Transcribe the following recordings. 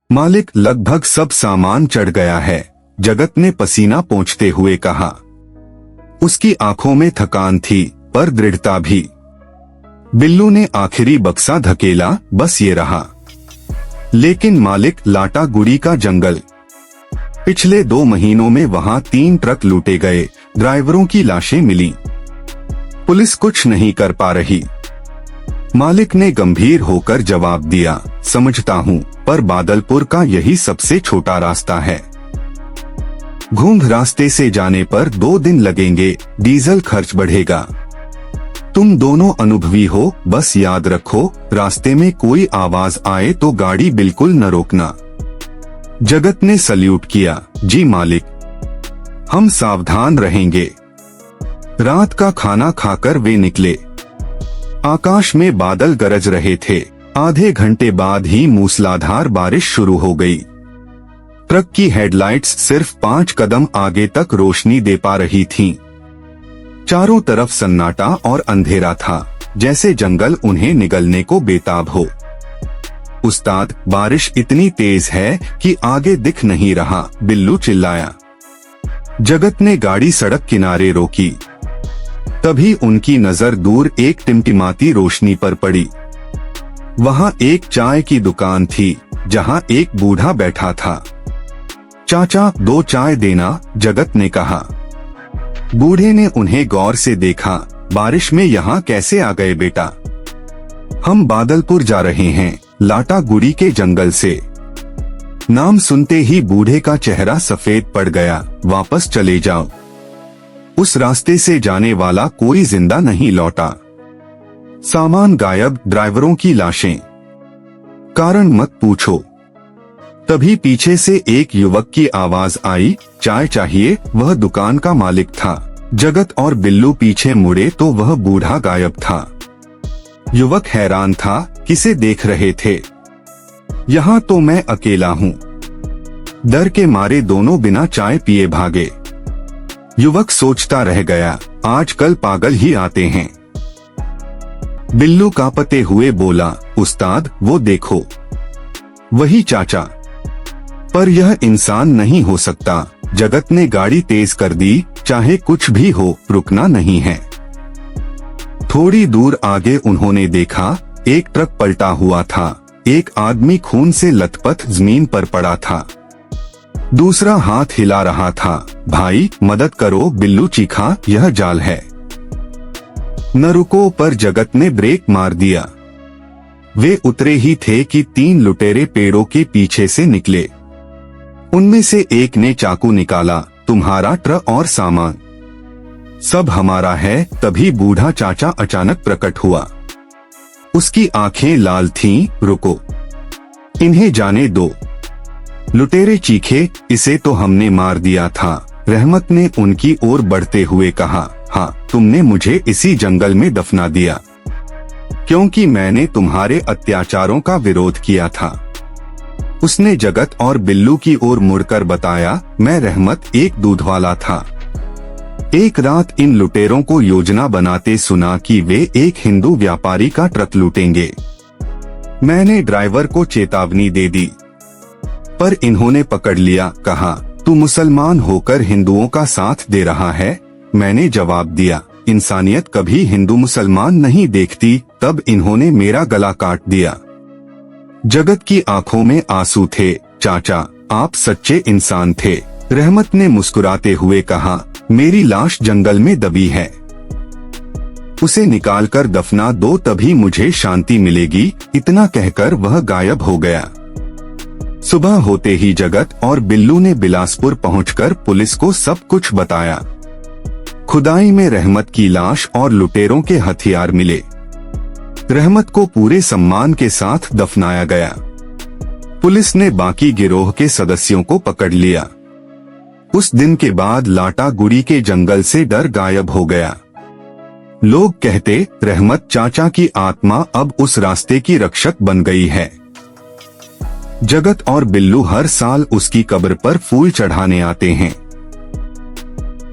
मालिक, लगभग सब सामान चढ़ गया है, जगत ने पसीना पोंछते हुए कहा। उसकी आंखों में थकान थी पर दृढ़ता भी। बिल्लू ने आखिरी बक्सा धकेला, बस ये रहा। लेकिन मालिक, लाटागुड़ी का जंगल। पिछले 2 महीनों में वहां 3 ट्रक लूटे गए, ड्राइवरों की लाशें मिली। पुलिस कुछ नहीं कर पा रही। मालिक ने गंभीर होकर जवाब दिया, समझता हूँ, पर बादलपुर का यही सबसे छोटा रास्ता है। घूंघ रास्ते से जाने पर 2 दिन लगेंगे, डीजल खर्च बढ़ेगा। तुम दोनों अनुभवी हो, बस याद रखो, रास्ते में कोई आवाज आए तो गाड़ी बिल्कुल न रोकना। जगत ने सल्यूट किया, जी मालिक, हम सावधान रहेंगे। रात का खाना खाकर वे निकले। आकाश में बादल गरज रहे थे। आधे घंटे बाद ही मूसलाधार बारिश शुरू हो गई। ट्रक की हेडलाइट्स सिर्फ 5 कदम आगे तक रोशनी दे पा रही थीं। चारों तरफ सन्नाटा और अंधेरा था, जैसे जंगल उन्हें निगलने को बेताब हो। उस्ताद, बारिश इतनी तेज है कि आगे दिख नहीं रहा, बिल्लू चिल्लाया। जगत ने गाड़ी सड़क किनारे रोकी। तभी उनकी नजर दूर एक टिमटिमाती रोशनी पर पड़ी। वहां एक चाय की दुकान थी, जहां एक बूढ़ा बैठा था। चाचा, 2 चाय देना, जगत ने कहा। बूढ़े ने उन्हें गौर से देखा। बारिश में यहाँ कैसे आ गए बेटा? हम बादलपुर जा रहे हैं, लाटागुड़ी के जंगल से। नाम सुनते ही बूढ़े का चेहरा सफेद पड़ गया। वापस चले जाओ। उस रास्ते से जाने वाला कोई जिंदा नहीं लौटा। सामान गायब, ड्राइवरों की लाशें। कारण मत पूछो। तभी पीछे से एक युवक की आवाज आई, चाय चाहिए? वह दुकान का मालिक था। जगत और बिल्लू पीछे मुड़े तो वह बूढ़ा गायब था। युवक हैरान था, किसे देख रहे थे? यहाँ तो मैं अकेला हूँ। डर के मारे दोनों बिना चाय पिए भागे। युवक सोचता रह गया, आजकल पागल ही आते हैं। बिल्लू कांपते हुए बोला, उस्ताद, वो देखो, वही चाचा। पर यह इंसान नहीं हो सकता। जगत ने गाड़ी तेज कर दी। चाहे कुछ भी हो, रुकना नहीं है। थोड़ी दूर आगे उन्होंने देखा, एक ट्रक पलटा हुआ था। एक आदमी खून से लथपथ जमीन पर पड़ा था। दूसरा हाथ हिला रहा था। भाई, मदद करो, बिल्लू चीखा, यह जाल है। न रुको, पर जगत ने ब्रेक मार दिया। वे उतरे ही थे कि 3 लुटेरे पेड़ों के पीछे से निकले। उनमें से एक ने चाकू निकाला, तुम्हारा ट्रक और सामान सब हमारा है। तभी बूढ़ा चाचा अचानक प्रकट हुआ। उसकी आंखें लाल थीं। रुको, इन्हें जाने दो। लुटेरे चीखे, इसे तो हमने मार दिया था। रहमत ने उनकी ओर बढ़ते हुए कहा, हाँ, तुमने मुझे इसी जंगल में दफना दिया, क्योंकि मैंने तुम्हारे अत्याचारों का विरोध किया था। उसने जगत और बिल्लू की ओर मुड़कर बताया, मैं रहमत, एक दूध वाला था। एक रात इन लुटेरों को योजना बनाते सुना कि वे एक हिंदू व्यापारी का ट्रक लूटेंगे। मैंने ड्राइवर को चेतावनी दे दी, पर इन्होंने पकड़ लिया। कहा, तू मुसलमान होकर हिंदुओं का साथ दे रहा है? मैंने जवाब दिया, इंसानियत कभी हिंदू मुसलमान नहीं देखती। तब इन्होंने मेरा गला काट दिया। जगत की आंखों में आंसू थे। चाचा, आप सच्चे इंसान थे। रहमत ने मुस्कुराते हुए कहा, मेरी लाश जंगल में दबी है, उसे निकालकर दफना दो, तभी मुझे शांति मिलेगी। इतना कहकर वह गायब हो गया। सुबह होते ही जगत और बिल्लू ने बिलासपुर पहुंचकर पुलिस को सब कुछ बताया। खुदाई में रहमत की लाश और लुटेरों के हथियार मिले। रहमत को पूरे सम्मान के साथ दफनाया गया। पुलिस ने बाकी गिरोह के सदस्यों को पकड़ लिया। उस दिन के बाद लाटागुड़ी के जंगल से डर गायब हो गया। लोग कहते, रहमत चाचा की आत्मा अब उस रास्ते की रक्षक बन गई है। जगत और बिल्लू हर साल उसकी कब्र पर फूल चढ़ाने आते हैं।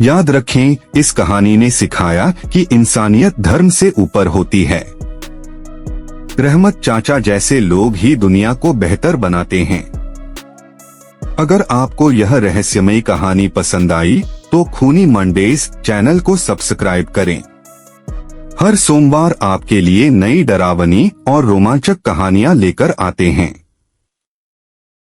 याद रखें, इस कहानी ने सिखाया कि इंसानियत धर्म से ऊपर होती है। रहमत चाचा जैसे लोग ही दुनिया को बेहतर बनाते हैं। अगर आपको यह रहस्यमयी कहानी पसंद आई तो खूनी मंडेज चैनल को सब्सक्राइब करें। हर सोमवार आपके लिए नई डरावनी और रोमांचक कहानियां लेकर आते हैं।